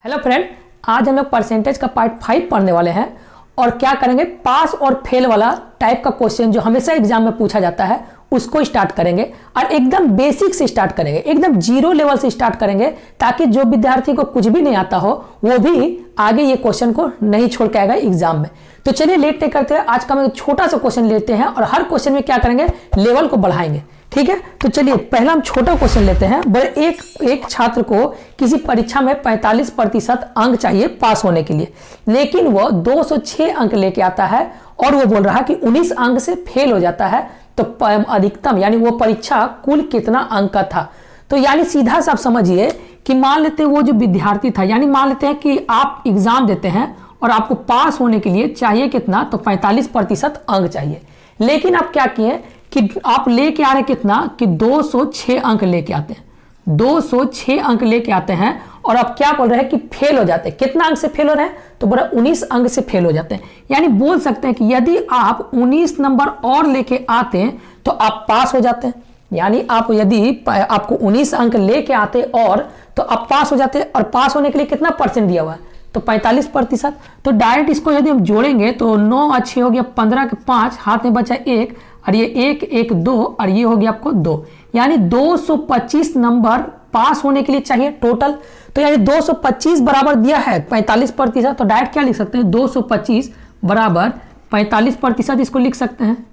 Hello friend, आज हम लोग परसेंटेज का पार्ट 5 पढ़ने वाले हैं और क्या करेंगे, पास और फेल वाला टाइप का क्वेश्चन जो हमेशा एग्जाम में पूछा जाता है उसको स्टार्ट करेंगे और एकदम बेसिक से स्टार्ट करेंगे, एकदम जीरो लेवल से स्टार्ट करेंगे ताकि जो विद्यार्थी को कुछ भी नहीं आता हो वो भी आगे ये क्वेश्चन को नहीं छोड़ के आएगा एग्जाम में। तो चलिए लेट नहीं करते हैं, आज का हम एक छोटा सा क्वेश्चन लेते हैं और हर क्वेश्चन में क्या करेंगे, लेवल को बढ़ाएंगे। ठीक है, तो चलिए पहला हम छोटा क्वेश्चन लेते हैं। बड़े एक छात्र को किसी परीक्षा में 45% अंक चाहिए पास होने के लिए, लेकिन वो 206 अंक लेके आता है और वो बोल रहा है कि 19 अंक से फेल हो जाता है, तो अधिकतम यानी वो परीक्षा कुल कितना अंक का था। तो यानी सीधा सा आप समझिए कि मान लेते हैं वो जो विद्यार्थी था, यानी मान लेते हैं कि आप एग्जाम देते हैं और आपको पास होने के लिए चाहिए कितना, तो 45% अंक चाहिए, लेकिन आप क्या किए कि आप लेके आ रहे कितना कि 206 अंक लेके आते हैं, 206 अंक लेके आते हैं और आप क्या बोल रहे हैं कि फेल हो जाते हैं। कितना अंक से फेल हो रहे हैं, तो बड़ा 19 अंक से फेल हो जाते हैं। यानी बोल सकते हैं कि यदि आप 19 नंबर और लेके आते हैं तो आप पास हो जाते हैं। यानी आप यदि आपको 19 अंक लेके आते और तो आप पास हो जाते हैं, और पास होने के लिए कितना परसेंट दिया हुआ है, तो 45%। तो डायरेक्ट इसको यदि हम जोड़ेंगे तो 9 अच्छे हो गया, 15 के 5 हाथ में बचा 1 और ये 1 1 2 और ये हो गया आपको 2, यानी 225 नंबर पास होने के लिए चाहिए टोटल। तो यानी 225 बराबर दिया है 45%, तो डायरेक्ट क्या लिख सकते हैं, 225 बराबर 45%, इसको लिख सकते हैं।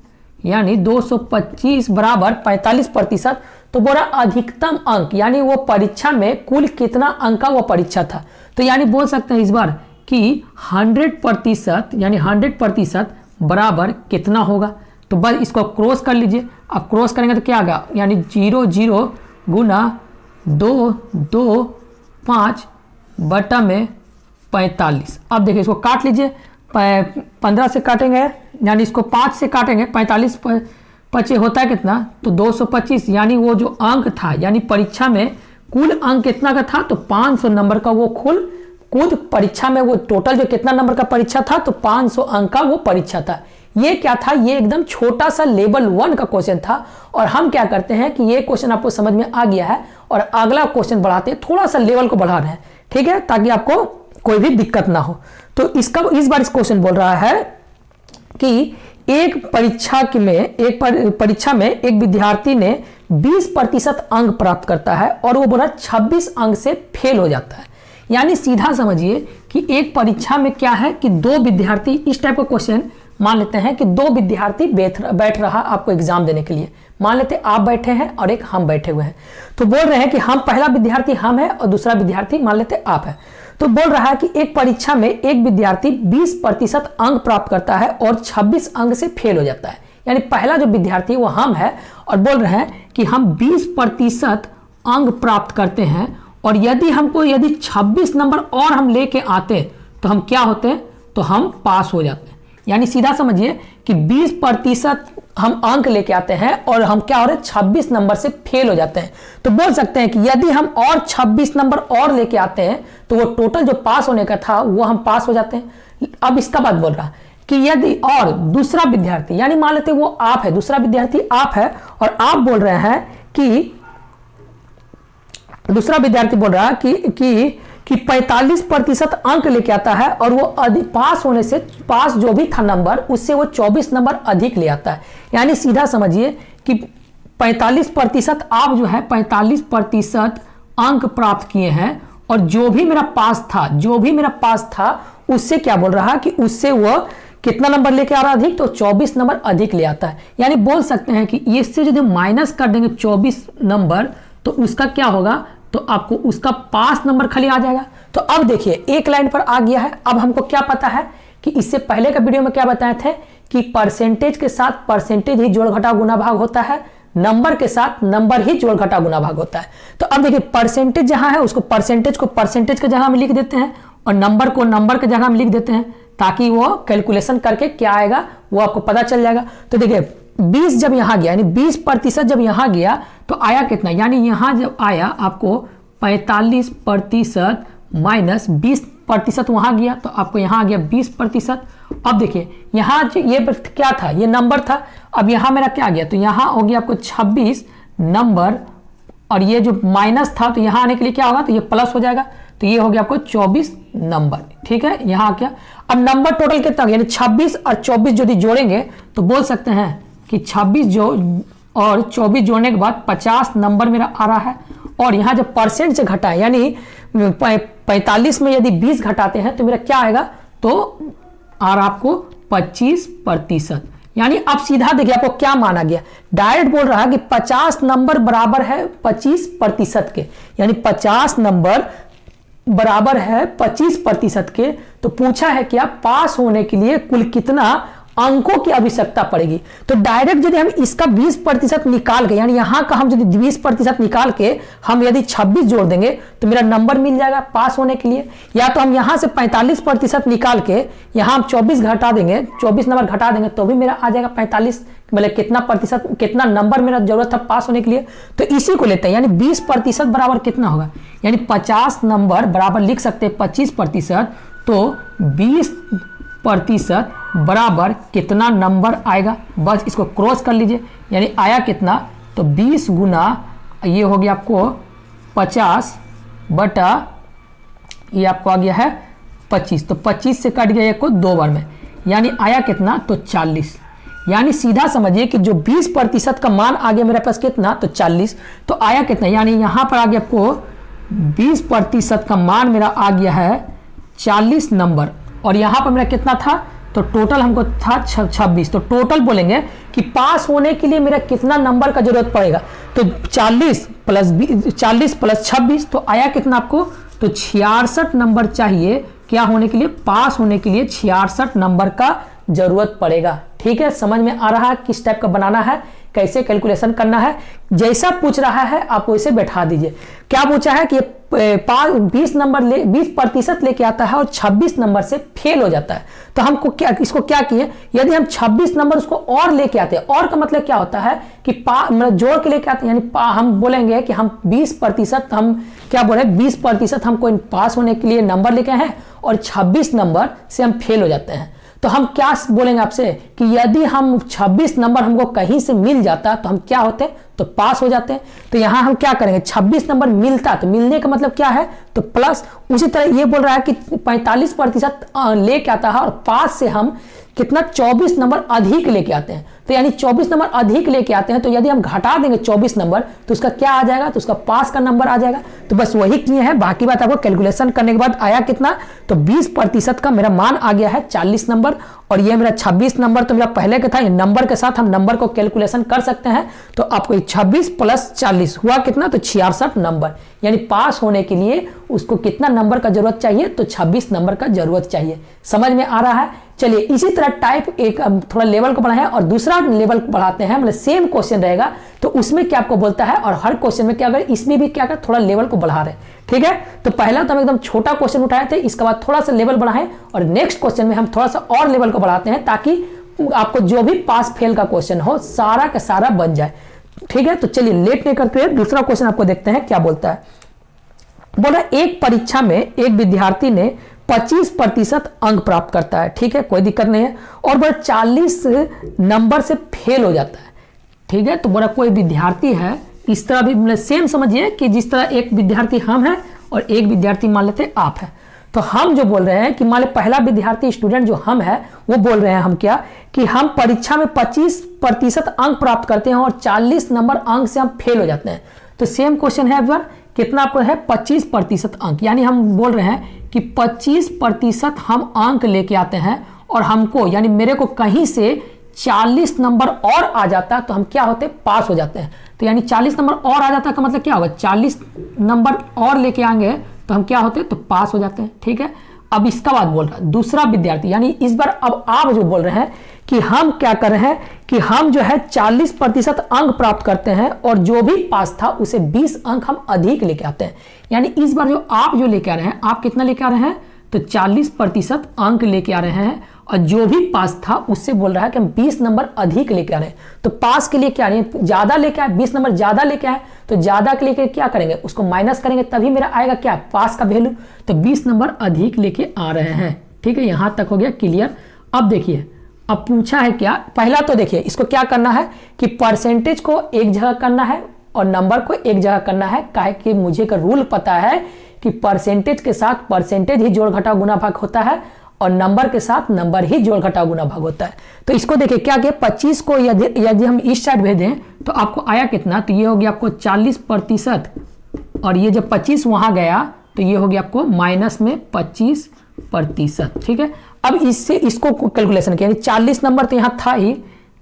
यानी 225 बराबर 45%, तो बोला अधिकतम अंक, यानी वो परीक्षा में कुल कितना अंक का वो परीक्षा था। तो यानी बोल सकते हैं इस बार कि 100%, यानी 100% बराबर कितना होगा। तो बस इसको क्रॉस कर लीजिए, अब क्रॉस करेंगे तो क्या आएगा, यानी 0 0 गुना 2 2 5 बटा में 45। अब देखिए इसको काट लीजिए, 15 से काटेंगे यानी इसको 5 से काटेंगे, 45 पचे होता है कितना, तो 225। यानी वो जो अंक था, यानी परीक्षा में कुल अंक कितना का था, तो 500 नंबर का वो खुद परीक्षा में वो टोटल जो कितना नंबर का परीक्षा था, तो 500 अंक का वो परीक्षा था। ये क्या था, ये एकदम छोटा सा लेवल 1 का क्वेश्चन था। और हम क्या करते हैं कि ये क्वेश्चन आपको समझ में आ गया है और अगला क्वेश्चन बढ़ाते हैं, थोड़ा सा लेवल को बढ़ा रहे हैं, ठीक है, ताकि आपको कोई भी दिक्कत ना हो। तो इस बार इस क्वेश्चन बोल रहा है कि एक परीक्षा में एक विद्यार्थी ने 20% अंक प्राप्त करता है और वो बोला 26 अंक से फेल हो जाता है। यानी सीधा समझिए कि एक परीक्षा में क्या है कि दो विद्यार्थी, इस टाइप का क्वेश्चन मान लेते हैं कि दो विद्यार्थी बैठ रहा आपको एग्जाम देने के लिए, मान लेते आप बैठे हैं और एक हम बैठे हुए हैं। तो बोल रहे हैं कि हम, पहला विद्यार्थी हम है और दूसरा विद्यार्थी मान लेते आप है। तो बोल रहा है कि एक परीक्षा में एक विद्यार्थी 20% अंक प्राप्त करता है और 26 अंक से फेल हो जाता है। यानी पहला जो विद्यार्थी वो हम है और बोल रहे हैं कि हम 20% अंक प्राप्त करते हैं और यदि 26 नंबर और हम लेके आते तो हम क्या होते हैं, तो हम पास हो जाते हैं। यानी सीधा समझिए कि 20% हम अंक लेके आते हैं और हम क्या हो रहे हैं, 26 नंबर से फेल हो जाते हैं। तो बोल सकते हैं कि यदि हम और 26 नंबर और लेके आते हैं तो वो टोटल जो पास होने का था वो हम पास हो जाते हैं। अब इसका बात बोल रहा है कि यदि और दूसरा विद्यार्थी, यानी मान लेते वो आप है, दूसरा विद्यार्थी आप है और आप बोल रहे हैं कि दूसरा विद्यार्थी बोल रहा है कि 45% अंक लेके आता है और वो पास होने से, पास जो भी था नंबर उससे वो 24 नंबर अधिक ले आता है। यानी सीधा समझिए कि 45% आप जो है 45% अंक प्राप्त किए हैं और जो भी मेरा पास था उससे क्या बोल रहा है कि उससे वो कितना नंबर लेके आ रहा है अधिक, तो 24 नंबर अधिक ले आता है। यानी बोल सकते हैं कि इससे यदि माइनस कर देंगे 24 नंबर तो उसका क्या होगा, तो आपको उसका पास नंबर खाली आ जाएगा। तो अब देखिए एक लाइन पर आ गया है। अब हमको क्या पता है कि इससे पहले का वीडियो में क्या बताए थे कि परसेंटेज के साथ परसेंटेज ही जोड़ घटा गुना भाग होता है, नंबर के साथ नंबर ही जोड़ घटा गुना भाग होता है। तो अब देखिए परसेंटेज जहां है उसको परसेंटेज के जगह में लिख देते हैं और नंबर को नंबर के जगह में लिख देते हैं, ताकि वो कैलकुलेशन करके क्या आएगा वो आपको पता चल जाएगा। तो देखिए 20 जब यहां गया, यानी 20% जब यहां गया तो आया कितना, यानी यहां जब आया आपको 45% माइनस 20% वहां गया तो आपको यहां आ गया 20%। अब देखिए यहां ये क्या था, ये नंबर था, अब यहां मेरा क्या आ गया, तो यहां हो गया आपको 26 नंबर और ये जो माइनस था तो यहां आने के लिए क्या होगा, तो ये प्लस हो जाएगा। तो ये हो गया आपको 24 नंबर। ठीक है, यहाँ क्या अब नंबर टोटल कितना यानी 26 और 24 यदि जोड़ेंगे तो बोल सकते हैं कि 26 जो और 24 जोड़ने के बाद 50 नंबर मेरा आ रहा है। और यहाँ जब परसेंट से घटाए यानी 45 में यदि 20 घटाते हैं तो मेरा क्या आएगा, तो आ रहा आपको 25%। यानी अब सीधा देखिए आपको क्या माना गया, डायरेक्ट बोल रहा है कि 50 नंबर बराबर है 25% के, यानी 50 नंबर बराबर है 25% के। तो पूछा है कि आप पास होने के लिए कुल कितना अंकों की आवश्यकता पड़ेगी। तो डायरेक्ट यदि हम इसका 20% निकाल के यानी यहां का हम यदि 20% निकाल के हम यदि 26 जोड़ देंगे तो मेरा नंबर मिल जाएगा पास होने के लिए। या तो हम यहां से 45% निकाल के यहां हम 24 घटा देंगे, 24 नंबर घटा देंगे तो भी मेरा आ जाएगा 45, मतलब कितना प्रतिशत कितना नंबर मेरा जरूरत है पास होने के लिए। तो इसी को लेते हैं यानी 20% बराबर कितना होगा, यानी 50 नंबर बराबर लिख सकते हैं 25%, तो 20% बराबर कितना नंबर आएगा, बस इसको क्रॉस कर लीजिए। यानी आया कितना, तो 20 गुना ये हो गया आपको 50 बटा ये आपको आ गया है 25, तो 25 से कट गया को 2 बार में, यानी आया कितना, तो 40। यानी सीधा समझिए कि जो 20% का मान आ गया मेरे पास कितना, तो 40, तो आया कितना, यानी यहां पर आ गया आपको 20% का मान मेरा आ गया है 40 नंबर। और यहां पर मेरा कितना था, तो टोटल हमको था 26। तो टोटल बोलेंगे कि पास होने के लिए मेरा कितना नंबर का जरूरत पड़ेगा, तो 40 प्लस 26, तो आया कितना आपको, तो 66 नंबर चाहिए क्या होने के लिए, पास होने के लिए 66 नंबर का जरूरत पड़ेगा। ठीक है, समझ में आ रहा है किस टाइप का बनाना है, कैसे कैलकुलेशन करना है। जैसा पूछ रहा है आप वैसे बैठा दीजिए। क्या पूछा है कि 20% लेके आता है और 26 नंबर से फेल हो जाता है, तो हमको क्या इसको क्या किए, यदि हम 26 नंबर उसको और लेके आते हैं, और का मतलब क्या होता है कि मतलब जोड़ के लेके आते हैं, यानी हम बोलेंगे कि हम 20% हम क्या बोले 20% हम कोई पास होने के लिए नंबर लेके आए हैं और 26 नंबर से हम फेल हो जाते हैं। तो हम क्या बोलेंगे आपसे कि यदि हम 26 नंबर हमको कहीं से मिल जाता तो हम क्या होते, तो पास हो जाते हैं। तो यहां हम क्या करेंगे, 26 नंबर मिलता, तो मिलने का मतलब क्या है, तो प्लस। उसी तरह ये बोल रहा है कि 45% लेके आता है और पास से हम कितना 24 नंबर अधिक लेके आते हैं, तो यानी 24 नंबर अधिक लेके आते हैं, तो यदि हम घटा देंगे 24 नंबर तो उसका क्या आ जाएगा, तो उसका पास का नंबर आ जाएगा। तो बस वही किए हैं, बाकी बात आपको कैलकुलेशन करने के बाद आया कितना, तो 20% का मेरा मान आ गया है 40 नंबर, और ये मेरा 26 नंबर तो मेरा पहले का था, नंबर के साथ हम नंबर को कैलकुलेशन कर सकते हैं। तो आपको 26 प्लस 40 हुआ कितना, तो 66 नंबर, यानी पास होने के लिए उसको कितना नंबर का जरूरत चाहिए, तो 26 नंबर का जरूरत चाहिए। समझ में आ रहा है। चलिए इसी तरह टाइप एक थोड़ा लेवल को बढ़ाएं और दूसरा लेवल को बढ़ाते हैं, मतलब सेम क्वेश्चन रहेगा तो उसमें क्या आपको बोलता है, और हर क्वेश्चन में क्या अगर इसमें भी क्या कर थोड़ा लेवल को बढ़ा रहे हैं। ठीक है, तो पहला तो हम एकदम छोटा क्वेश्चन उठाए थे, इसके बाद थोड़ा सा लेवल बढ़ाएं और नेक्स्ट क्वेश्चन में हम थोड़ा सा और लेवल को बढ़ाते हैं ताकि आपको जो भी पास फेल का क्वेश्चन हो सारा का सारा बन जाए। ठीक है, तो चलिए लेट नहीं करते हैं, दूसरा क्वेश्चन आपको देखते हैं क्या बोलता है। बोला एक परीक्षा में एक विद्यार्थी ने 25% अंक प्राप्त करता है, ठीक है कोई दिक्कत नहीं है, और बोला 40 नंबर से फेल हो जाता है। ठीक है, तो बोला कोई विद्यार्थी है, इस तरह भी मतलब सेम समझिए कि जिस तरह एक विद्यार्थी हम हैं और एक विद्यार्थी मान लेते आप हैं, तो हम जो बोल रहे हैं कि मान लो पहला विद्यार्थी स्टूडेंट जो हम है वो बोल रहे हैं हम क्या कि हम परीक्षा में 25% अंक प्राप्त करते हैं और 40 नंबर अंक से हम फेल हो जाते हैं। तो सेम क्वेश्चन है, बार कितना आपको है 25% अंक, यानी हम बोल रहे हैं कि 25% हम अंक लेके आते हैं और हमको यानी मेरे को कहीं से 40 नंबर और आ जाता तो हम क्या होते, पास हो जाते हैं। तो यानी 40 नंबर और आ जाता का मतलब क्या होगा, 40 नंबर और लेके आएंगे तो हम क्या होते, तो पास हो जाते हैं। ठीक है, अब इसका बात बोल रहा है दूसरा विद्यार्थी, यानी इस बार अब आप जो बोल रहे हैं कि हम क्या कर रहे हैं कि हम जो है 40% अंक प्राप्त करते हैं और जो भी पास था उसे 20 अंक हम अधिक लेके आते हैं। यानी इस बार जो आप जो लेके आ रहे हैं, आप कितना लेके आ रहे हैं, तो 40% अंक लेके आ रहे हैं और जो भी पास था उससे बोल रहा है कि हम 20 नंबर अधिक लेके आ रहे हैं। तो पास के लिए क्या नहीं ज्यादा लेके आए, 20 नंबर ज्यादा लेके आए, तो ज्यादा के लिए क्या करेंगे, उसको माइनस करेंगे तभी मेरा आएगा क्या, पास का वैल्यू। तो 20 नंबर अधिक लेके आ रहे हैं। ठीक है, यहां तक हो गया क्लियर। अब देखिए अब पूछा है क्या, पहला तो देखिए इसको क्या करना है कि परसेंटेज को एक जगह करना है और नंबर को एक जगह करना है, काहे कि मुझे का रूल पता है कि परसेंटेज के साथ परसेंटेज ही जोड़ घटाव गुना भाग होता है और नंबर के साथ नंबर ही जोड़ घटाव गुना भाग होता है। तो इसको देखिए क्या किया, 25 को यदि हम इस साइड भेजें तो आपको आया कितना, तो ये हो गया आपको 40%, और ये जब 25 वहां गया तो ये हो गया आपको माइनस में 25%। ठीक है, अब इससे इसको कैलकुलेशन किया, 40 नंबर तो यहाँ था ही,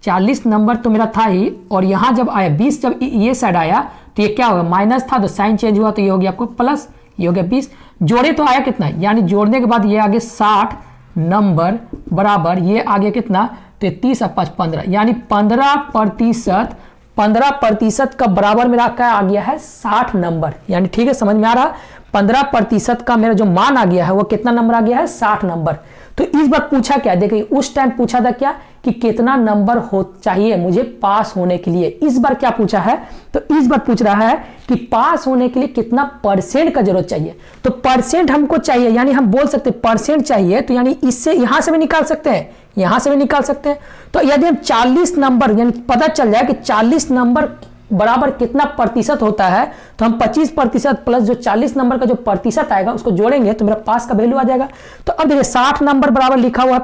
40 नंबर तो मेरा था ही, और यहाँ जब आया 20, जब ये साइड आया तो ये क्या होगा, माइनस था तो साइन चेंज हुआ तो ये हो गया आपको प्लस, ये हो गया 20, जोड़े तो आया कितना, यानी जोड़ने के बाद ये आगे 60 नंबर बराबर ये आगे कितना, तो 30 और 5 15, यानी 15% का बराबर मेरा क्या आ गया है, 60 नंबर। यानी ठीक है, समझ में आ रहा, 15% का मेरा जो मान आ गया है वो कितना नंबर आ गया है, 60 नंबर। तो इस बार पूछा क्या, देखिए उस टाइम पूछा था क्या कि कितना नंबर हो चाहिए मुझे पास होने के लिए, इस बार क्या पूछा है, तो इस बार पूछ रहा है कि पास होने के लिए कितना परसेंट का जरूरत चाहिए। तो परसेंट हमको चाहिए, यानी हम बोल सकते परसेंट चाहिए, तो यानी इससे यहां से भी निकाल सकते हैं, यहां से भी निकाल सकते हैं। तो यदि हम 40 नंबर यानी पता चल जाए कि 40 नंबर बराबर कितना प्रतिशत होता है, तो हम 25% प्लस जो 40 नंबर का जो प्रतिशत आएगा उसको जोड़ेंगे तो मेरा पास का वैल्यू आ जाएगा। तो अब देखिए 60 नंबर बराबर लिखा हुआ है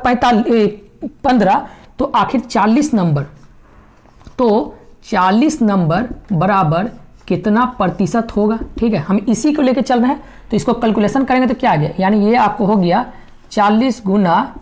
15, तो आखिर 40 नंबर, तो 40 नंबर बराबर कितना प्रतिशत होगा। ठीक है, हम इसी को लेके चल रहे हैं, तो इसको कैलकुलेशन करेंगे तो क्या आ गया, यानी ये आपको हो गया 40 गुना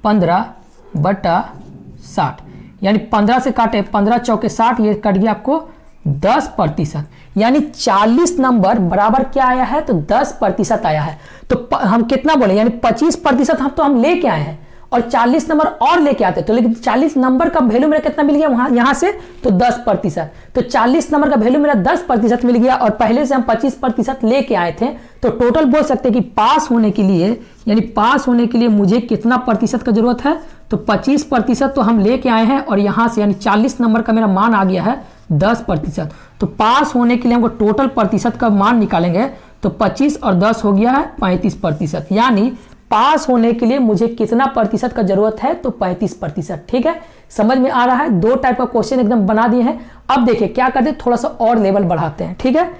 15/60, यानी 15 से काटे 15 चौके 60, ये कट गया आपको 10%, यानी 40 नंबर बराबर क्या आया है, तो 10% आया है। तो हम कितना बोले, यानी 25% हम लेके आए हैं और 40 नंबर और लेके आते, तो लेकिन 40 नंबर का वैल्यू मेरा कितना मिल गया वहां यहां से, तो 10%। तो 40 नंबर का वैल्यू मेरा 10% मिल गया और पहले से हम 25% लेके आए थे, तो टोटल बोल सकते हैं कि पास होने के लिए, यानी पास होने के लिए मुझे कितना प्रतिशत का जरूरत है, तो 25% तो हम लेके आए हैं और यहां से यानी 40 नंबर का मेरा मान आ गया है 10%। तो पास होने के लिए हमको टोटल प्रतिशत का मान निकालेंगे, तो 25 और 10 हो गया है 35%, यानी पास होने के लिए मुझे कितना प्रतिशत का जरूरत है, तो 35%। ठीक है, समझ में आ रहा है, दो टाइप का क्वेश्चन एकदम बना दिए हैं। अब देखिए क्या करते हैं, थोड़ा सा और लेवल बढ़ाते हैं। ठीक है,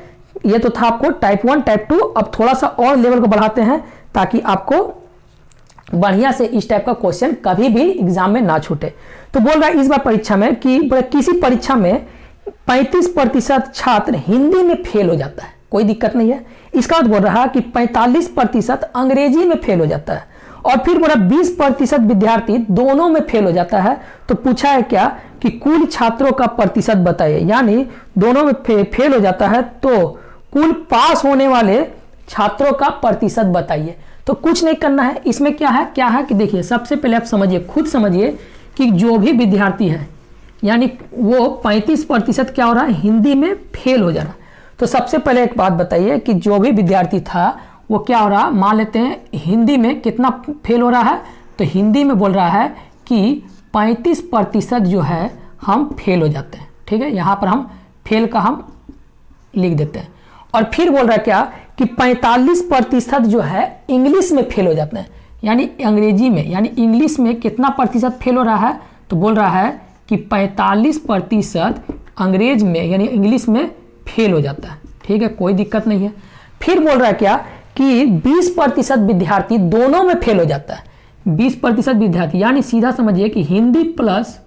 ये तो था आपको टाइप 1 टाइप 2, अब थोड़ा सा और लेवल को बढ़ाते हैं ताकि आपको बढ़िया से इस टाइप का क्वेश्चन कभी भी एग्जाम में ना छूटे। तो बोल रहा है इस बार परीक्षा में कि किसी परीक्षा में 35% छात्र हिंदी में फेल हो जाता है, कोई दिक्कत नहीं है। इसका मतलब बोल रहा है कि 45% अंग्रेजी में फेल हो जाता है, और फिर बोला 20% विद्यार्थी दोनों में फेल हो जाता है। तो पूछा है क्या कि कुल छात्रों का प्रतिशत बताइए, यानी दोनों में फेल हो जाता है तो कुल पास होने वाले छात्रों का प्रतिशत बताइए। तो कुछ नहीं करना है, इसमें क्या है कि देखिए सबसे पहले आप समझिए, खुद समझिए कि जो भी विद्यार्थी है यानी वो 35% क्या हो रहा है, हिंदी में फेल हो जा रहा है। तो सबसे पहले एक बात बताइए कि जो भी विद्यार्थी था वो क्या हो रहा, मान लेते हैं हिंदी में कितना फेल हो रहा है, तो हिंदी में बोल रहा है कि 35% जो है हम फेल हो जाते हैं। ठीक है, यहाँ पर हम फेल का हम लिख देते हैं। और फिर बोल रहा है क्या कि 45% जो है इंग्लिश में फेल हो जाते हैं, यानी अंग्रेजी में, यानी इंग्लिश में कितना प्रतिशत फेल हो रहा है, तो बोल रहा है कि 45% अंग्रेज में यानी इंग्लिश में फेल हो जाता है। ठीक है, कोई दिक्कत नहीं है। फिर बोल रहा है क्या कि 20% विद्यार्थी दोनों में फेल हो जाता है। 20% विद्यार्थी यानी सीधा समझिए कि हिंदी प्लस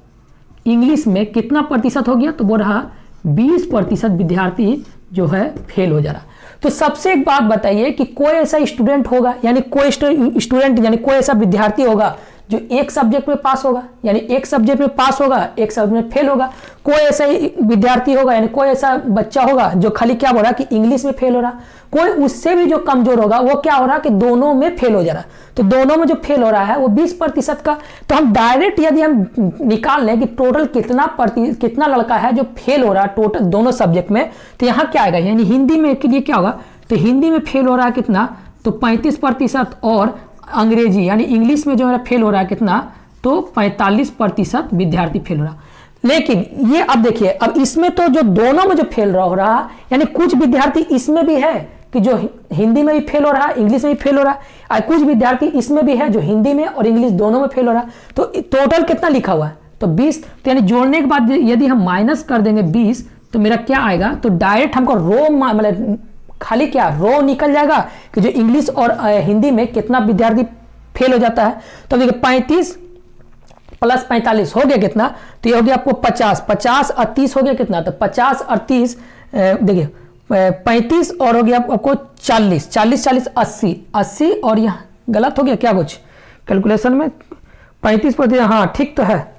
इंग्लिश में कितना प्रतिशत हो गया, तो बोल रहा 20% विद्यार्थी जो है फेल हो जा रहा। तो सबसे एक बात बताइए कि कोई ऐसा स्टूडेंट होगा, यानी कोई स्टूडेंट यानी कोई ऐसा विद्यार्थी होगा जो एक सब्जेक्ट में पास होगा, यानी एक सब्जेक्ट में पास होगा, एक सब्जेक्ट में फेल होगा। कोई ऐसा विद्यार्थी होगा, यानी कोई ऐसा बच्चा होगा जो खाली क्या बोल रहा कि इंग्लिश में फेल हो रहा। कोई उससे भी जो कमजोर होगा वो क्या हो रहा कि दोनों में फेल हो जा रहा। तो दोनों में जो फेल हो रहा है वो 20% का। तो हम डायरेक्ट यदि हम निकाल लें कि टोटल कितना लड़का है जो फेल हो रहा है टोटल दोनों सब्जेक्ट में, तो यहाँ क्या आएगा, यानी हिंदी में के लिए क्या होगा, तो हिंदी में फेल हो रहा है कितना, तो 35%, और अंग्रेजी यानी इंग्लिश में जो है फेल हो रहा है कितना, तो 45% विद्यार्थी फेल हो रहा। लेकिन ये अब देखिए, अब इसमें तो जो दोनों में जो फेल हो रहा यानी कुछ विद्यार्थी इसमें भी है कि जो हिंदी में भी फेल हो रहा है, इंग्लिश में भी फेल हो रहा है, और कुछ विद्यार्थी इसमें भी है जो हिंदी में और इंग्लिश दोनों में फेल हो रहा है। तो टोटल कितना लिखा हुआ है, तो 20। तो यानी जोड़ने के बाद यदि हम माइनस कर देंगे 20, तो मेरा क्या आएगा, तो डायरेक्ट हमको रो मतलब खाली क्या रो निकल जाएगा कि जो इंग्लिश और हिंदी में कितना विद्यार्थी फेल हो जाता है। तो देखिए 35 प्लस 45 हो गया कितना, तो ये हो गया आपको 50, 50 और 30 हो गया कितना, तो 50 और 30 देखिए 35 और हो गया आपको 40, 40 40 80, 80 और यहाँ गलत हो गया क्या कुछ कैलकुलेशन में, 35 पर हाँ ठीक तो है,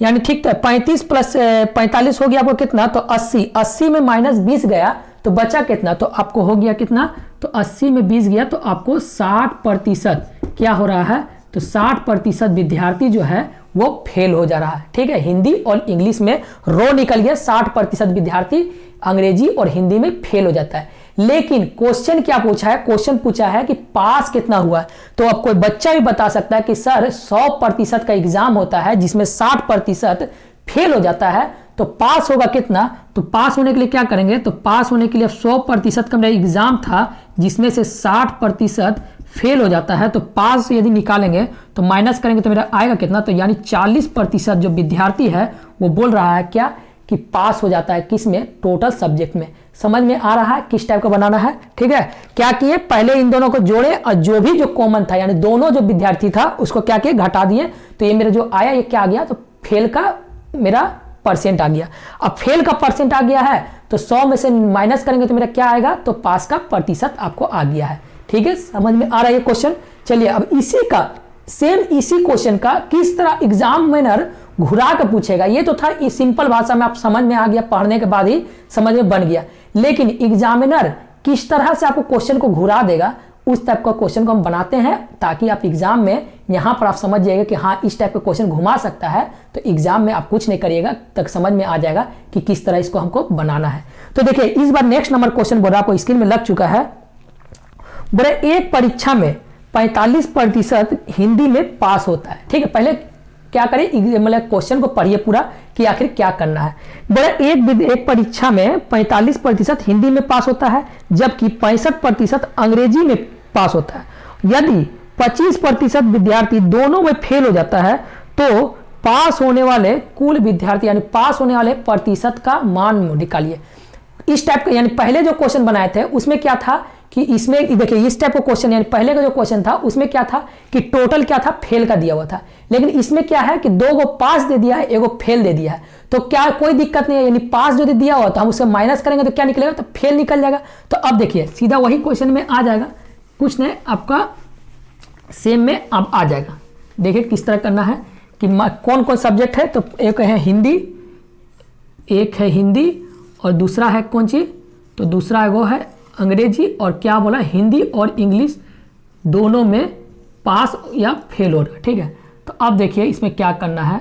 यानी ठीक तो है, 35 प्लस 45 हो गया आपको कितना, तो 80, 80 में माइनस 20 गया तो बचा कितना, तो आपको हो गया कितना, तो 80 में 20 गया तो आपको 60% क्या हो रहा है, तो 60% विद्यार्थी जो है वो फेल हो जा रहा है। ठीक है, हिंदी और इंग्लिश में रो निकल गया, 60% विद्यार्थी अंग्रेजी और हिंदी में फेल हो जाता है। लेकिन क्वेश्चन क्या पूछा है, क्वेश्चन पूछा है कि पास कितना हुआ है। तो अब कोई बच्चा भी बता सकता है कि सर 100% का एग्जाम होता है जिसमें 60% फेल हो जाता है, तो पास होगा कितना, तो पास होने के लिए क्या करेंगे, तो पास होने के लिए 100% का मेरा एग्जाम था जिसमें से 60% फेल हो जाता है, तो पास यदि निकालेंगे तो माइनस करेंगे तो मेरा आएगा कितना, तो यानी 40% जो विद्यार्थी है वो बोल रहा है क्या कि पास हो जाता है किस में, टोटल सब्जेक्ट में। समझ में आ रहा है किस टाइप का बनाना है। ठीक है, क्या किए, पहले इन दोनों को जोड़े और जो भी जो कॉमन था यानी दोनों जो विद्यार्थी था उसको क्या किए, घटा दिए, तो ये मेरा जो आया ये क्या आ गया, तो फेल का मेरा परसेंट आ गया। अब फेल का परसेंट आ गया है तो 100 में से माइनस करेंगे तो मेरा क्या आएगा, तो पास का प्रतिशत आपको आ गया है। ठीक है, समझ में आ रहा है ये क्वेश्चन। चलिए अब इसी का सेम इसी क्वेश्चन का किस तरह एग्जामिनर घुरा कर पूछेगा। ये तो था इस सिंपल भाषा में आप समझ में आ गया, पढ़ने के बाद ही समझ में बन गया। लेकिन एग्जामिनर किस तरह से आपको क्वेश्चन को घुरा देगा उस टाइप का क्वेश्चन को हम बनाते हैं ताकि आप एग्जाम में यहां पर आप समझ जाइएगा कि हाँ इस टाइप का क्वेश्चन घुमा सकता है, तो एग्जाम में आप कुछ नहीं करिएगा तक समझ में आ जाएगा कि किस तरह इसको हमको बनाना है। तो देखिए इस बार नेक्स्ट नंबर क्वेश्चन बोल रहा आपको स्क्रीन में लग चुका है। बोले एक परीक्षा में 45% हिंदी में पास होता है। ठीक है, पहले क्या करें, मतलब क्वेश्चन को पढ़िए पूरा कि आखिर क्या करना है। बोले एक परीक्षा में 45% हिंदी में पास होता है जबकि 65% अंग्रेजी में पास होता है। यदि 25% विद्यार्थी दोनों में फेल हो जाता है तो पास होने वाले कुल विद्यार्थी यानी पास होने वाले प्रतिशत का मान निकालिए। इस टाइप का यानी पहले जो क्वेश्चन बनाए थे उसमें क्या था कि इसमें देखिए इस टाइप का क्वेश्चन यानी पहले का जो क्वेश्चन था उसमें क्या था कि टोटल क्या था, फेल का दिया हुआ था। लेकिन इसमें क्या है कि 2 को पास दे दिया है, 1 को फेल दे दिया है, तो क्या कोई दिक्कत नहीं है। यानी पास जो दिया हुआ तो हम उससे माइनस करेंगे तो क्या निकलेगा, तो फेल निकल जाएगा। तो अब देखिए सीधा वही क्वेश्चन में आ जाएगा, कुछ नहीं आपका सेम में अब आ जाएगा। देखिए किस तरह करना है कि कौन कौन सब्जेक्ट है, तो एक है हिंदी, एक है हिंदी और दूसरा है कौन सी, तो दूसरा है वो है अंग्रेजी, और क्या बोला हिंदी और इंग्लिश दोनों में पास या फेल हो रहा। ठीक है, तो अब देखिए इसमें क्या करना है।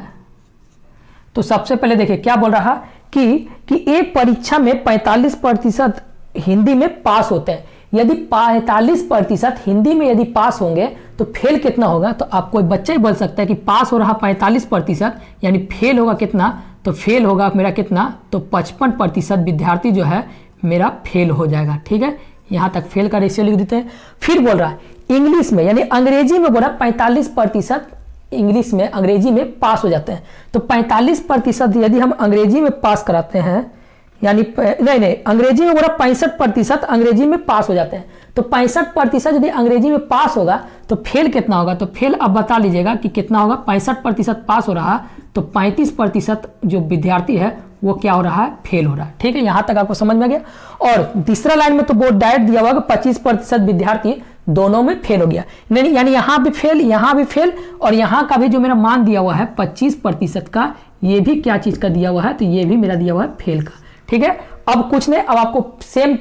तो सबसे पहले देखिए क्या बोल रहा कि एक परीक्षा में 45% हिंदी में पास होते हैं। यदि 45% हिंदी में यदि पास होंगे तो फेल कितना होगा, तो आप कोई बच्चा ही बोल सकता है कि पास हो रहा 45% यानी फेल होगा कितना, तो फेल होगा मेरा कितना, तो 55% विद्यार्थी जो है मेरा फेल हो जाएगा। ठीक है, यहां तक फेल का रेशियो लिख देते हैं। फिर बोल रहा है इंग्लिश में यानी अंग्रेजी में बोला 45% इंग्लिश में अंग्रेजी में पास हो जाते हैं। तो 45% यदि हम अंग्रेजी में पास कराते हैं यानी नहीं अंग्रेजी में बोला 65% अंग्रेजी में पास हो जाते हैं। तो 65% यदि अंग्रेजी में पास होगा तो फेल कितना होगा, तो फेल अब बता लीजिएगा कि कितना होगा। 65% पास हो रहा तो 35% जो विद्यार्थी है वो क्या हो रहा है, फेल हो रहा है। ठीक है, यहां तक आपको समझ में आ गया। और तीसरा लाइन में तो बहुत डायरेक्ट दिया हुआ कि 25% विद्यार्थी दोनों में फेल हो गया, यानी यहां भी फेल, यहां भी फेल, और यहां का भी जो मेरा मान दिया हुआ है 25% का, ये भी क्या चीज का दिया हुआ है, तो ये भी मेरा दिया हुआ है फेल का। ठीक है, अब कुछ नहीं, अब आपको सेम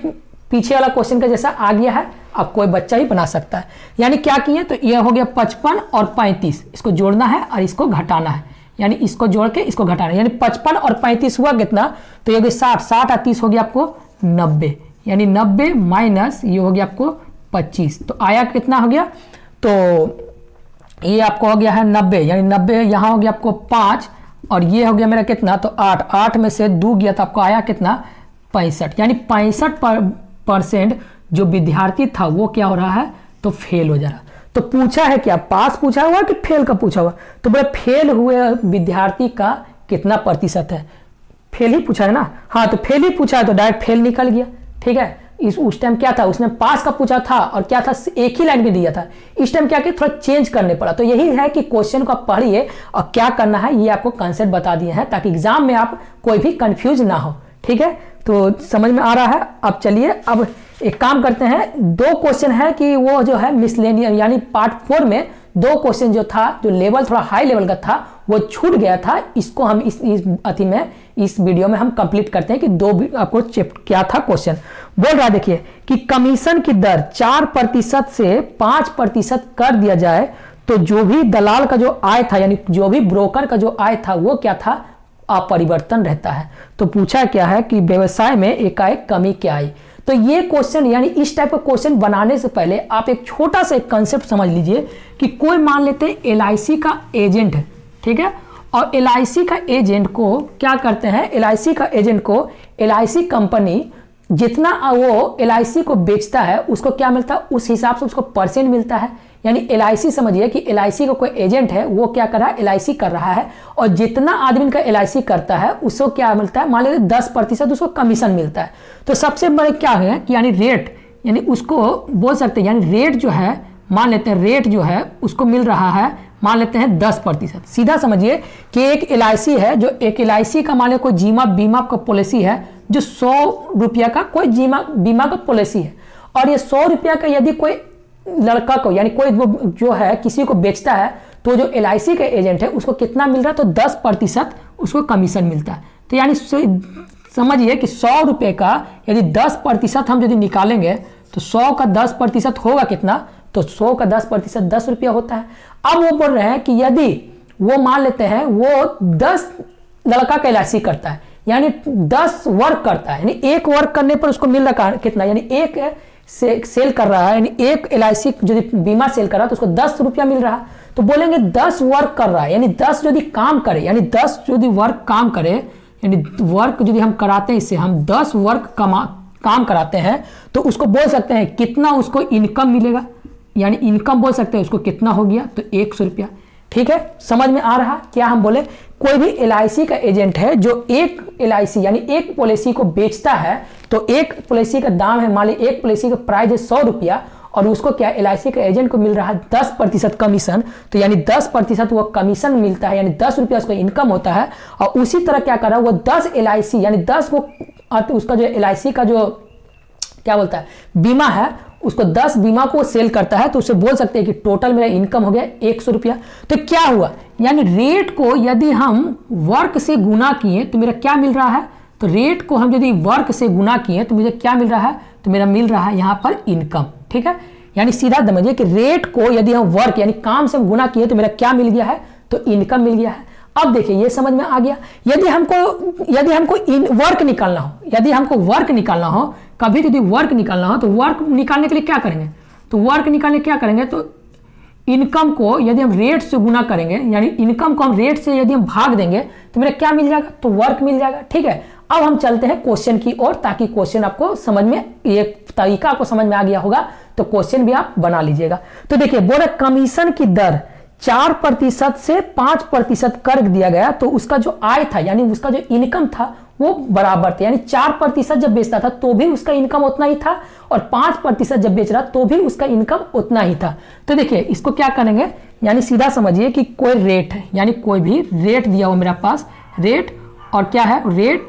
पीछे वाला क्वेश्चन का जैसा आ गया है, अब कोई बच्चा ही बना सकता है। यानी क्या किए, तो ये हो गया 55 और 35, इसको जोड़ना है और इसको घटाना है, यानी इसको जोड़ के इसको घटाना है। यानी 55 और 35 हुआ कितना, तो ये 60, 60 और 30 हो गया आपको 90, यानी 90 माइनस ये हो गया आपको 25, तो आया कितना हो गया, तो ये आपको हो गया है 90, यानी 90 यहाँ हो गया आपको 5 और ये हो गया मेरा कितना, तो 8, 8 में से 2 गया तो आपको आया कितना 65, यानी 65% जो विद्यार्थी था वो क्या हो रहा है, तो फेल हो जा रहा। तो पूछा है क्या, पास पूछा हुआ कि फेल का पूछा हुआ, तो बोले फेल हुए विद्यार्थी का कितना प्रतिशत है, फेल ही पूछा है ना, हाँ तो फेल ही पूछा है तो डायरेक्ट फेल निकल गया। ठीक है, उस टाइम क्या था, उसने पास का पूछा था और क्या था, एक ही लाइन में दिया था। इस टाइम क्या किया, थोड़ा चेंज करने पड़ा। तो यही है कि क्वेश्चन को आप पढ़िए और क्या करना है ये आपको कंसेप्ट बता दिए हैं, ताकि एग्जाम में आप कोई भी कंफ्यूज ना हो। ठीक है, तो समझ में आ रहा है। अब चलिए, अब एक काम करते हैं, 2 क्वेश्चन है कि वो जो है मिसलेनियस यानी पार्ट 4 में 2 क्वेश्चन जो था, जो लेवल थोड़ा हाई लेवल का था, वो छूट गया था। इसको हम इस वीडियो में हम कंप्लीट करते हैं कि 2 आपको क्या था क्वेश्चन। बोल रहा है देखिए कि कमीशन की दर 4% से 5% कर दिया जाए तो जो भी दलाल का जो आय था, यानी जो भी ब्रोकर का जो आय था, वो क्या था, अपरिवर्तन रहता है। तो पूछा क्या है कि व्यवसाय में एकाएक कमी क्या आई। तो ये क्वेश्चन यानी इस टाइप का क्वेश्चन बनाने से पहले आप एक छोटा सा एक कंसेप्ट समझ लीजिए कि कोई मान लेते हैं एलआईसी का एजेंट है, ठीक है, और एलआईसी का एजेंट को क्या करते हैं, एलआईसी का एजेंट को एलआईसी कंपनी जितना वो एलआईसी को बेचता है उसको क्या मिलता है, उस हिसाब से उसको परसेंट मिलता है। यानी एलआईसी समझिए कि एलआईसी का कोई एजेंट है, वो क्या कर रहा है, एलआईसी कर रहा है, और जितना आदमी का एलआईसी करता है उसको क्या मिलता है, मान लीजिए 10% उसको कमीशन मिलता है। तो सबसे बड़े क्या है कि यानी रेट, यानी उसको बोल सकते हैं, यानी रेट जो है, मान लेते हैं रेट जो है उसको मिल रहा है, मान लेते हैं 10%। सीधा समझिए कि एक एलआईसी है, जो एक एलआईसी का मान लीजिए कोई जीमा बीमा का पॉलिसी है, जो 100 रुपया का कोई बीमा का पॉलिसी है, और ये 100 रुपया का यदि कोई लड़का को, यानी कोई जो है किसी को बेचता है, तो जो एलआईसी का एजेंट है उसको कितना मिल रहा है, तो 10% उसको कमीशन मिलता है। तो यानी समझिए कि 100 रुपये का यदि 10% हम यदि निकालेंगे तो 100 का 10% होगा कितना, तो 100 का 10% 10 रुपया होता है। अब वो बोल रहे हैं कि यदि वो मान लेते हैं वो 10 लड़का का एलआईसी करता है, यानी 10 वर्क करता है, यानी एक वर्क करने पर उसको मिल रहा कितना, यानी एक सेल कर रहा है, यानी एक एलआईसी यदि बीमा सेल कर रहा है तो उसको 10 रुपया मिल रहा है। तो बोलेंगे 10 वर्क कर रहा है, यानी 10 यदि काम करे, यानी 10 यदि वर्क काम करे, यानी वर्क यदि हम कराते हैं, इससे हम 10 वर्क काम कराते हैं, तो उसको बोल सकते हैं कितना उसको इनकम मिलेगा, यानी इनकम बोल सकते हैं उसको कितना हो गया, तो 100 रुपया। ठीक है, समझ में आ रहा क्या हम बोले, कोई भी एलआईसी का एजेंट है जो एक एलआईसी यानी एक पॉलिसी को बेचता है, तो एक पॉलिसी का दाम है, मान लीजिए एक पॉलिसी का प्राइस है 100 रुपया, और उसको क्या एलआईसी के एजेंट को मिल रहा है 10% कमीशन, तो यानी 10% वो कमीशन मिलता है, यानी 10 रुपया उसको इनकम होता है। और उसी तरह क्या कर रहा है वो 10 एलआईसी यानी 10 वो उसका जो एलआईसी का जो क्या बोलता है बीमा है, उसको 10 बीमा को सेल करता है, तो उसे बोल सकते हैं कि टोटल मेरा इनकम हो गया 100 रुपया। तो क्या हुआ, यानी रेट को यदि हम वर्क से गुना किए तो मेरा क्या मिल रहा है, तो रेट को हम यदि वर्क से गुना किए तो मुझे क्या मिल रहा है, तो मेरा मिल रहा है यहाँ पर इनकम। ठीक है, यानी सीधा समझिए कि रेट को यदि हम वर्क यानी काम से गुना किए तो मेरा क्या मिल गया है, तो इनकम मिल गया है। अब देखिए ये समझ में आ गया। यदि हमको वर्क निकालना हो, यदि हमको वर्क निकालना हो, कभी यदि वर्क निकालना हो, तो वर्क निकालने के लिए क्या करेंगे, तो वर्क निकालने क्या करेंगे, तो इनकम को यदि हम रेट से गुना करेंगे, यानी इनकम को हम रेट से यदि हम भाग देंगे तो मेरा क्या मिल जाएगा, तो वर्क मिल जाएगा। ठीक है, अब हम चलते हैं क्वेश्चन की ओर, ताकि क्वेश्चन आपको समझ में, ये तरीका आपको समझ में आ गया होगा, तो क्वेश्चन भी आप बना लीजिएगा। तो देखिए बोले कमीशन की दर 4% से 5% कर दिया गया, तो उसका जो आय था यानी उसका जो इनकम था वो बराबर था, यानी 4% जब बेचता था तो भी उसका इनकम उतना ही था, और 5% जब बेच रहा तो भी उसका इनकम उतना ही था। तो देखिए इसको क्या करेंगे, यानी सीधा समझिए कि कोई रेट है, यानी कोई भी रेट दिया हुआ मेरा पास, रेट और क्या है, रेट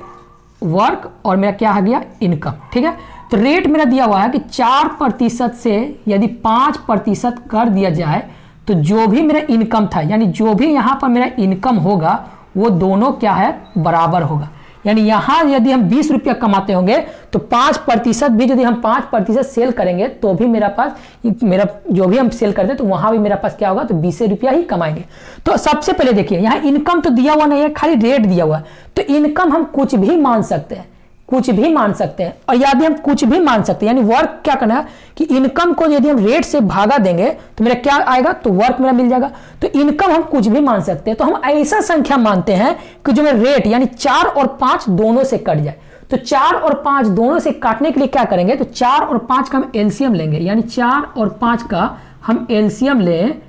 वर्क और मेरा क्या आ गया, इनकम। ठीक है, तो रेट मेरा दिया हुआ है कि 4% से यदि 5% कर दिया जाए तो जो भी मेरा इनकम था, यानी जो भी यहाँ पर मेरा इनकम होगा वो दोनों क्या है, बराबर होगा। यानी यहाँ यदि हम 20 रुपया कमाते होंगे तो 5% भी यदि हम 5% सेल करेंगे तो भी मेरा पास, मेरा जो भी हम सेल करते हैं तो वहाँ भी मेरा पास क्या होगा, तो 20 रुपया ही कमाएंगे। तो सबसे पहले देखिए यहाँ इनकम तो दिया हुआ नहीं है, खाली रेट दिया हुआ है, तो इनकम हम कुछ भी मान सकते हैं, कुछ भी मान सकते हैं। और यदि हम कुछ भी मान सकते हैं, यानी वर्क क्या करना है कि इनकम को यदि हम रेट से भागा देंगे तो मेरा क्या आएगा, तो वर्क मेरा मिल जाएगा। तो इनकम हम कुछ भी मान सकते हैं, तो हम ऐसा संख्या मानते हैं कि जो मेरा रेट यानी 4 और 5 दोनों से कट जाए। तो 4 और 5 दोनों से काटने के लिए क्या करेंगे, तो 4 और 5 का हम एलसीएम लेंगे, यानी 4 और 5 का हम एलसीएम लें,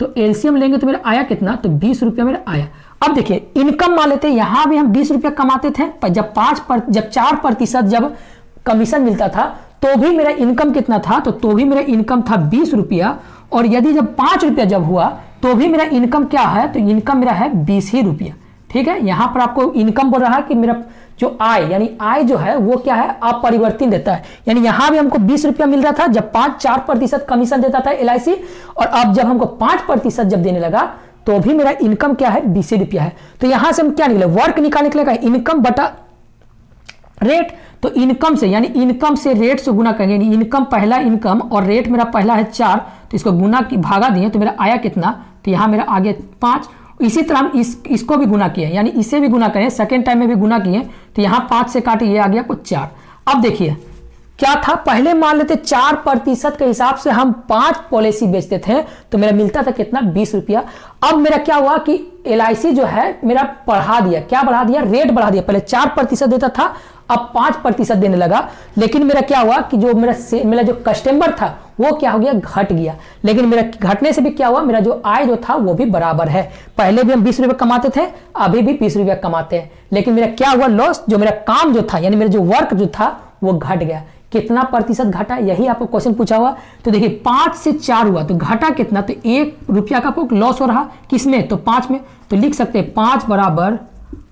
तो एलसीएम लेंगे तो मेरा आया कितना, तो 20 रुपया मेरा आया। अब देखिए इनकम मान लेते हैं, यहां भी हम 20 रुपया कमाते थे, पर जब 4% जब कमीशन मिलता था तो भी मेरा इनकम कितना था, तो भी मेरा इनकम था 20 रुपया। और यदि जब 5 रुपया जब हुआ तो भी मेरा इनकम क्या है, तो इनकम मेरा है 20 ही रुपया। ठीक है, यहां पर आपको इनकम बोल रहा है कि मेरा जो आय यानी आय जो है वो क्या है, अपरिवर्तित देता है। यानी यहां भी हमको 20 रुपया मिल रहा था जब 4% कमीशन देता था LIC, और अब जब हमको 5% जब देने लगा तो भी मेरा इनकम क्या है, 20 रुपया है। तो यहां से हम क्या निकले, वर्क निकलेगा इनकम बटा रेट। तो इनकम से यानी इनकम से रेट से गुना करेंगे, इनकम पहला इनकम और रेट मेरा पहला है 4, तो इसको गुना की भागा दिए तो मेरा आया कितना, तो यहाँ मेरा आगे 5। इसी तरह हम इसको भी गुना किए, यानी इसे भी गुना करें, सेकेंड टाइम में भी गुना किए, तो यहाँ 5 से काटे ये आ गया कुछ 4। अब देखिए क्या था, पहले मान लेते 4% के हिसाब से हम 5 पॉलिसी बेचते थे तो मेरा मिलता था कितना, 20 रुपया। अब मेरा क्या हुआ कि LIC जो है मेरा बढ़ा दिया, क्या बढ़ा दिया, रेट बढ़ा दिया। पहले 4% देता था, अब 5% देने लगा। लेकिन मेरा क्या हुआ कि जो मेरा जो कस्टमर था वो क्या हो गया, घट गया। लेकिन मेरा घटने से भी क्या हुआ, मेरा जो आय जो था वो भी बराबर है। पहले भी हम 20 रुपये कमाते थे, अभी भी 20 रुपया कमाते हैं। लेकिन मेरा क्या हुआ लॉस, जो मेरा काम जो था यानी मेरा जो वर्क जो था वो घट गया। कितना प्रतिशत घटा, यही आपको क्वेश्चन पूछा हुआ। तो देखिए 5 से 4 हुआ तो घटा कितना, तो 1 रुपया का आपको लॉस हो रहा, किसमें, तो 5 में। तो लिख सकते हैं 5 बराबर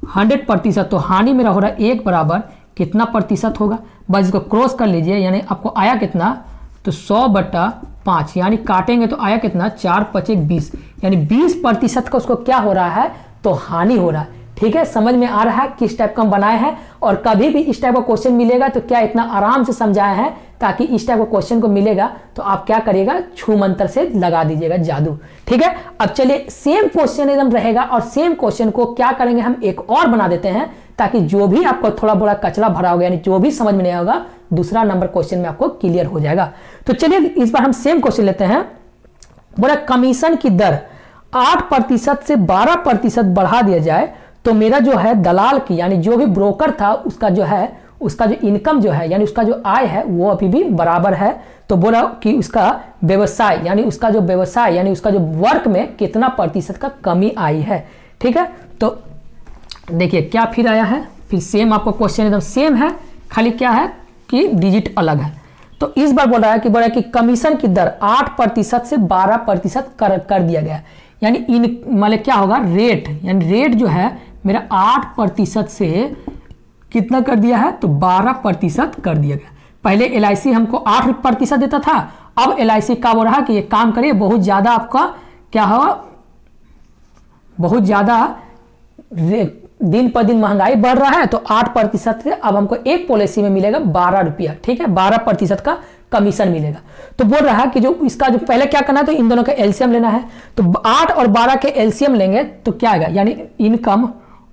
100%, तो हानि मेरा हो रहा है 1 बराबर कितना प्रतिशत होगा, बस इसको क्रॉस कर लीजिए। यानी आपको आया कितना, तो 100/5, यानी काटेंगे तो आया कितना, 4 × 5 = 20, यानी 20% का उसको क्या हो रहा है, तो हानि हो रहा है। ठीक है, समझ में आ रहा है किस टाइप का हम बनाए हैं। और कभी भी इस टाइप का क्वेश्चन मिलेगा तो क्या इतना आराम से समझाए हैं, ताकि इस टाइप का क्वेश्चन को मिलेगा तो आप क्या करिएगा, छू मंत्र से लगा दीजिएगा जादू। ठीक है, अब चलिए सेम क्वेश्चन एकदम रहेगा, और सेम क्वेश्चन को क्या करेंगे, हम एक और बना देते हैं, ताकि जो भी आपको थोड़ा बड़ा कचरा भरा होगा, यानी जो भी समझ में नहीं होगा, दूसरा नंबर क्वेश्चन में आपको क्लियर हो जाएगा। तो चलिए इस बार हम सेम क्वेश्चन लेते हैं। बोला कमीशन की दर 8% से 12% बढ़ा दिया जाए तो मेरा जो है दलाल की यानी जो भी ब्रोकर था उसका जो है, उसका जो इनकम जो है यानी उसका जो आय है वो अभी भी बराबर है। तो बोला कि उसका व्यवसाय यानी उसका जो व्यवसाय यानी उसका जो वर्क में कितना प्रतिशत का कमी आई है। ठीक है, तो देखिए क्या फिर आया है, फिर सेम आपको क्वेश्चन एकदम सेम है, खाली क्या है कि डिजिट अलग है। तो इस बार बोल रहा है कि कमीशन की दर 8% से 12% कर दिया गया। यानी मतलब क्या होगा, रेट यानी रेट जो है मेरा 8% से कितना कर दिया है, तो 12% कर दिया गया। पहले LIC हमको 8% देता था, अब LIC का बोल रहा कि ये काम करिए, बहुत ज़्यादा आपका क्या होगा, बहुत ज़्यादा दिन पर दिन महंगाई बढ़ रहा है, तो 8% से अब हमको एक पॉलिसी में मिलेगा 12 रुपया। ठीक है, 12% का कमीशन मिलेगा। तो बोल रहा है कि जो इसका जो पहले क्या करना है, तो इन दोनों का LCM लेना है। तो 8 और 12 के LCM लेंगे तो क्या आएगा, यानी इनकम,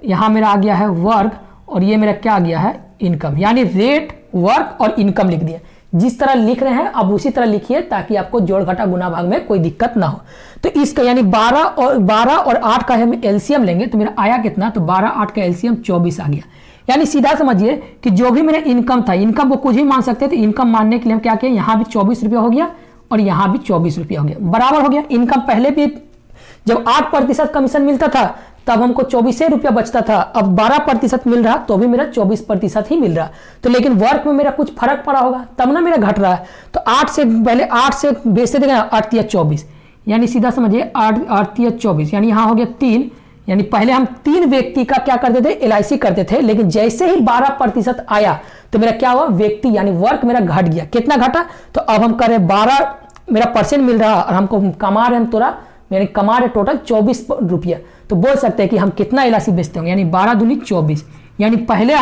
यहाँ मेरा आ गया है वर्क, और ये मेरा क्या आ गया है, इनकम। यानी रेट, वर्क और इनकम लिख दिया। जिस तरह लिख रहे हैं अब उसी तरह लिखिए, ताकि आपको जोड़ घटा गुना भाग में कोई दिक्कत ना हो। तो इसका यानी 12 और 8 का हम LCM लेंगे तो मेरा आया कितना, तो 12 8 का LCM 24 आ गया। यानी सीधा समझिए कि जो भी मेरा इनकम था, इनकम वो कुछ भी मान सकते थे, इनकम मानने के लिए हम क्या किए, यहाँ भी 24 रुपया हो गया और यहाँ भी 24 रुपया हो गया, बराबर हो गया। इनकम पहले भी जब 8% कमीशन मिलता था तब हमको 24 रुपया बचता था, अब 12% मिल रहा तो भी मेरा 24% ही मिल रहा। तो लेकिन वर्क में मेरा कुछ फर्क पड़ा होगा तब ना मेरा घट रहा है। तो 8 से पहले 8 से बेचते थे 8 या 24, यानी सीधा समझिए 8 या 24, यानी यहाँ हो गया 3। यानी पहले हम 3 व्यक्ति का क्या करते थे, LIC करते थे, लेकिन जैसे ही 12% आया तो मेरा क्या हुआ, व्यक्ति यानी वर्क मेरा घट गया। कितना घटा, तो अब हम कर रहे 12 मेरा परसेंट मिल रहा और हमको कमा रहे हम थोड़ा, यानी कमा रहे टोटल 24 रुपया। तो बोल सकते हैं कि हम कितना LIC बेचते होंगे, यानी 12 दूनी 24। यानी पहले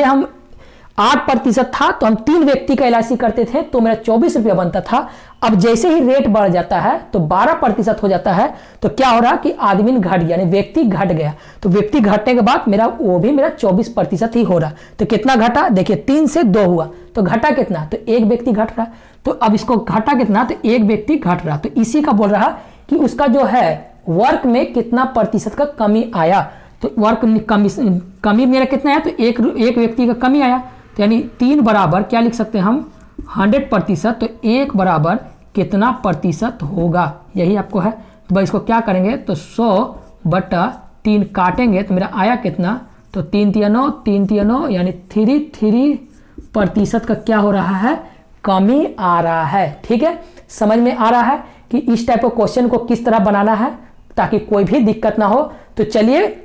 हम 8% था तो हम 3 व्यक्ति का LIC करते थे तो मेरा 24 रुपया बनता था। अब जैसे ही रेट बढ़ जाता है तो 12% हो जाता है, तो क्या हो रहा कि आदमी घट गया, यानी व्यक्ति घट गया। तो व्यक्ति घटने के बाद मेरा वो भी मेरा 24% ही हो रहा। तो कितना घटा, देखिए 3 से 2 हुआ तो घटा कितना, तो एक व्यक्ति घट रहा। तो अब इसको घटा कितना, तो एक व्यक्ति घट रहा। तो इसी का बोल रहा कि उसका जो है वर्क में कितना प्रतिशत का कमी आया। तो वर्क कमी मेरा कितना है, तो एक व्यक्ति का कमी आया। तो यानी 3 बराबर क्या लिख सकते हैं हम, 100%। तो 1 बराबर कितना प्रतिशत होगा, यही आपको है। तो भाई इसको क्या करेंगे, तो 100/3 काटेंगे तो मेरा आया कितना, तो 3 × 9 यानी 3 प्रतिशत का क्या हो रहा है, कमी आ रहा है। ठीक है, समझ में आ रहा है कि इस टाइप के क्वेश्चन को किस तरह बनाना है ताकि कोई भी दिक्कत ना हो। तो चलिए,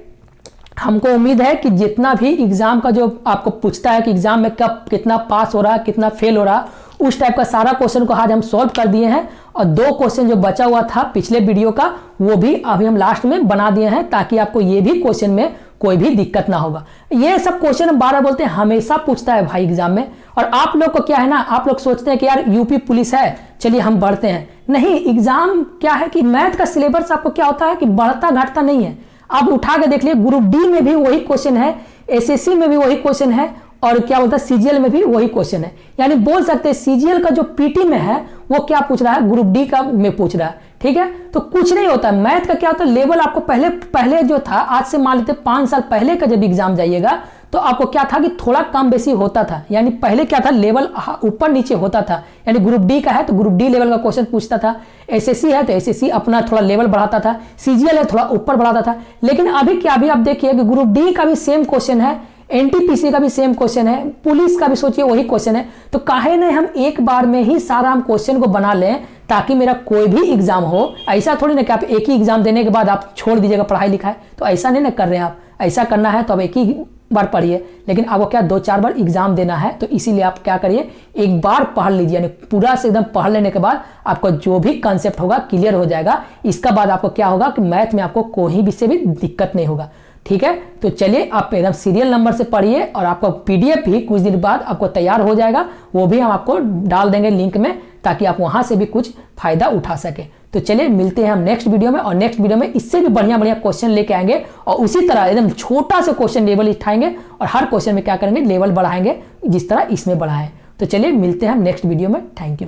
हमको उम्मीद है कि जितना भी एग्जाम का जो आपको पूछता है कि एग्जाम में कब कितना पास हो रहा है कितना फेल हो रहा है, उस टाइप का सारा क्वेश्चन को आज हम सॉल्व कर दिए हैं। और 2 क्वेश्चन जो बचा हुआ था पिछले वीडियो का वो भी अभी हम लास्ट में बना दिए हैं ताकि आपको ये भी क्वेश्चन में कोई भी दिक्कत ना होगा। ये सब क्वेश्चन हम 12 बोलते हैं हमेशा पूछता है भाई एग्जाम में। और आप लोग को क्या है ना, आप लोग सोचते हैं कि यार यूपी पुलिस है, चलिए हम बढ़ते हैं। नहीं, एग्जाम क्या है कि मैथ का सिलेबस आपको क्या होता है कि बढ़ता घटता नहीं है। आप उठा के देख लिए, ग्रुप डी में भी वही क्वेश्चन है, एसएससी में भी वही क्वेश्चन है, और क्या बोलता है सीजीएल में भी वही क्वेश्चन है। यानी बोल सकते हैं सीजीएल का जो पीटी में है वो क्या पूछ रहा है, ग्रुप डी का में पूछ रहा है। ठीक है, तो कुछ नहीं होता। मैथ का क्या होता है, लेवल आपको पहले जो था, आज से मान लेते 5 साल पहले का जब एग्जाम जाइएगा तो आपको क्या था कि थोड़ा कम बेसी होता था। यानी पहले क्या था, लेवल ऊपर नीचे होता था। यानी ग्रुप डी का है तो ग्रुप डी लेवल का क्वेश्चन पूछता था, एसएससी है तो एसएससी अपना थोड़ा लेवल बढ़ाता था, सीजीएल है थोड़ा ऊपर बढ़ाता था। लेकिन अभी क्या, अभी आप देखिए कि ग्रुप डी का भी सेम क्वेश्चन है, एनटीपीसी का भी सेम क्वेश्चन है, पुलिस का भी सोचिए वही क्वेश्चन है। तो काहे नहीं हम एक बार में ही सारा हम क्वेश्चन को बना लें ताकि मेरा कोई भी एग्जाम हो। ऐसा थोड़ी ना कि आप एक ही एग्जाम देने के बाद आप छोड़ दीजिएगा पढ़ाई लिखाई, तो ऐसा नहीं ना कर रहे हैं आप। ऐसा करना है तो अब एक ही बार पढ़िए, लेकिन आपको क्या 2-4 बार एग्जाम देना है। तो इसीलिए आप क्या करिए, एक बार पढ़ लीजिए, यानी पूरा से एकदम पढ़ लेने के बाद आपको जो भी कंसेप्ट होगा क्लियर हो जाएगा। इसका बाद आपको क्या होगा कि मैथ में आपको कोई भी से भी दिक्कत नहीं होगा। ठीक है, तो चलिए आप एकदम सीरियल नंबर से पढ़िए और आपका पीडीएफ भी कुछ दिन बाद आपको तैयार हो जाएगा। वो भी हम आपको डाल देंगे लिंक में ताकि आप वहां से भी कुछ फायदा उठा सके। तो चलिए मिलते हैं हम नेक्स्ट वीडियो में, और नेक्स्ट वीडियो में इससे भी बढ़िया बढ़िया क्वेश्चन लेके आएंगे और उसी तरह एकदम छोटा सा क्वेश्चन लेवल उठाएंगे और हर क्वेश्चन में क्या करेंगे, लेवल बढ़ाएंगे जिस तरह इसमें बढ़ाएं। तो चलिए मिलते हैं हम नेक्स्ट वीडियो में। Thank you.